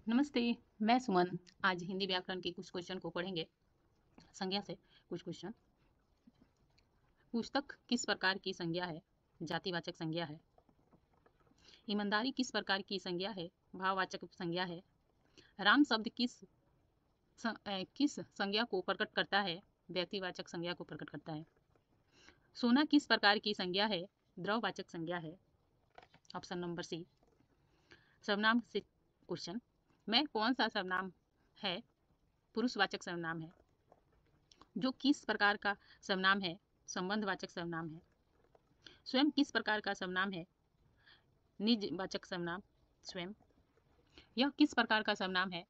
नमस्ते। मैं सुमन। आज हिंदी व्याकरण के कुछ क्वेश्चन को पढ़ेंगे। संज्ञा से कुछ क्वेश्चन। पुस्तक किस प्रकार की संज्ञा है? जातिवाचक संज्ञा है। ईमानदारी किस प्रकार की संज्ञा है? भाववाचक संज्ञा है। राम शब्द किस संज्ञा को प्रकट करता है? व्यक्तिवाचक संज्ञा को प्रकट करता है। सोना किस प्रकार की संज्ञा है? द्रव्यवाचक संज्ञा है। Option number C. सर्वनाम से क्वेश्चन। मैं कौन सा सर्वनाम है? पुरुषवाचक सर्वनाम है। जो किस प्रकार का सर्वनाम है? संबंधवाचक सर्वनाम है। स्वयं किस प्रकार का सर्वनाम है? निजवाचक सर्वनाम स्वयं। यह किस प्रकार का सर्वनाम है?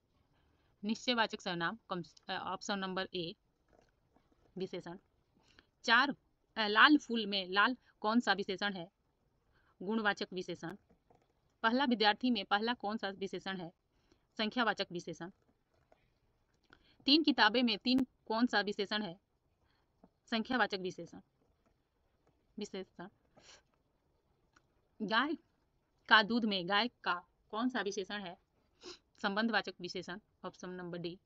निश्चयवाचक सर्वनाम। ऑप्शन नंबर ए विशेषण। लाल फूल में लाल कौन सा विशेषण है? गुणवाचक विशेषण। पहला विद्यार्थी में पहला कौन सा विशेषण है? संख्यावाचक विशेषण। तीन किताबें में तीन कौन सा विशेषण है? संख्यावाचक विशेषण। गाय का दूध में गाय का कौन सा विशेषण है? संबंधवाचक विशेषण। Option number D.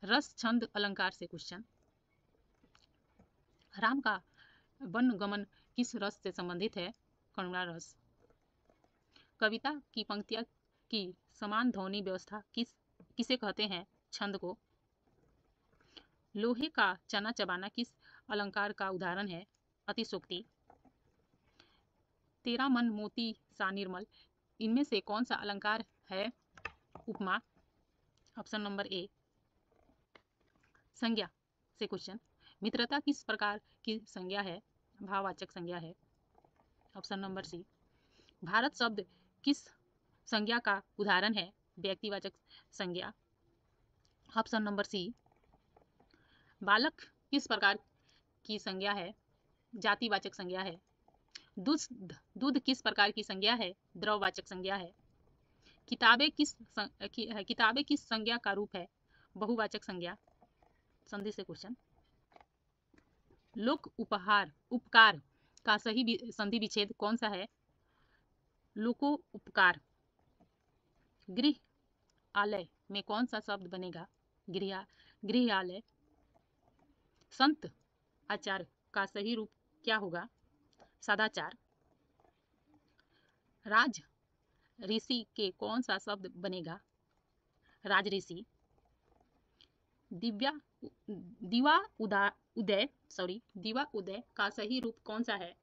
रस छंद अलंकार से क्वेश्चन। राम का वन गमन किस रस से संबंधित है? करुणा रस। कविता की पंक्तियां की समान ध्वनि व्यवस्था किसे कहते हैं? छंद को। लोहे का चना चबाना किस अलंकार का उदाहरण है? अतिशोक्ति। तेरा मन मोती सा निर्मल, इनमें से कौन सा अलंकार है? उपमा। Option number A. संज्ञा से क्वेश्चन। मित्रता किस प्रकार की संज्ञा है? भाववाचक संज्ञा है। ऑप्शन नंबर सी। भारत शब्द किस संज्ञा का उदाहरण है? व्यक्तिवाचक संज्ञा। Option number C. बालक किस प्रकार की संज्ञा है? जातिवाचक संज्ञा है। दूध किस प्रकार की संज्ञा है? द्रव्यवाचक संज्ञा है। किताबें किस संज्ञा का रूप है? बहुवाचक संज्ञा। संधि से क्वेश्चन। लोक उपकार का सही संधि विच्छेद कौन सा है? लोको उपकार। गृह आलय में कौन सा शब्द बनेगा? गृहालय। संत आचार का सही रूप क्या होगा? सदाचार। राज ऋषि के कौन सा शब्द बनेगा? राजऋषि। दिवा उदय का सही रूप कौन सा है?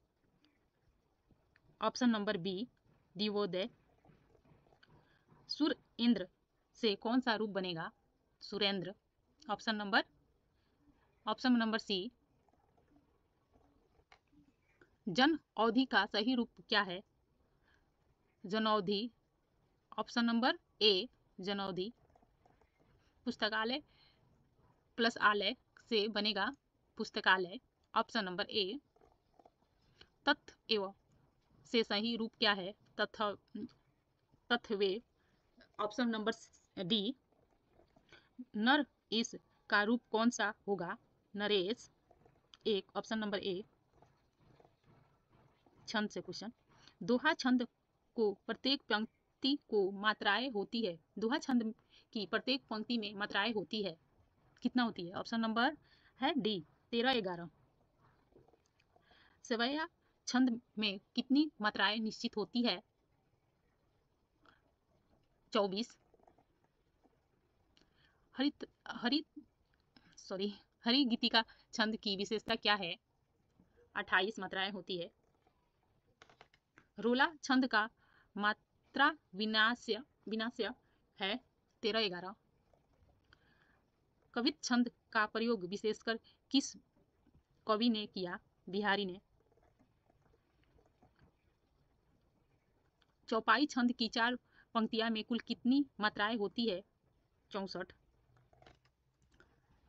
ऑप्शन नंबर बी दिवोदय। सुर इंद्र से कौन सा रूप बनेगा? सुरेंद्र। Option number C. जन अवधि का सही रूप क्या है? जनौधि। ऑप्शन नंबर ए जनौधि। पुस्तकालय प्लस आलय से बनेगा पुस्तकालय। Option number A. तथ एव से सही रूप क्या है? तथवे। Option number D. नर इस का रूप कौन सा होगा? नरेश। एक। Option number A. छंद से क्वेश्चन। दोहा छंद को प्रत्येक पंक्ति को मात्राएं होती है। दोहा छंद की प्रत्येक पंक्ति में मात्राएं होती है। कितना होती है? ऑप्शन नंबर है डी 13-11। सवैया छंद में कितनी मात्राएं निश्चित होती है? 24। हरि गीतिका छंद की विशेषता क्या है? 28 मात्राएं होती है। रोला छंद का मात्रा विनाश्य है 13-11। कवित छंद का प्रयोग विशेषकर किस कवि ने किया? बिहारी ने। चौपाई छंद की 4 पंक्तियां में कुल कितनी मात्राएं होती है? 64।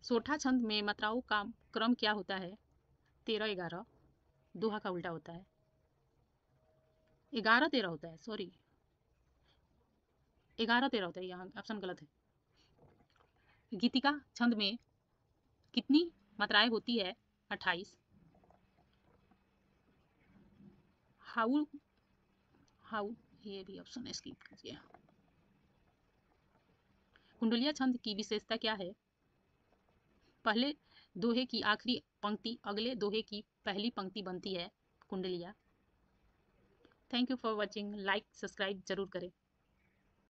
सोठा छंद में मात्राओं का क्रम क्या होता है? 13-11। दोहा का उल्टा होता है। 11-13 होता है, सॉरी 11-13 होता है, यहाँ ऑप्शन गलत है। गीतिका छंद में कितनी मात्राएं होती है? 28। हाउ ये भी ऑप्शन स्किप कीजिए। कुंडलिया छंद की विशेषता क्या है? पहले दोहे की आखिरी पंक्ति अगले दोहे की पहली पंक्ति बनती है कुंडलिया। Thank you for watching. Like subscribe जरूर करें।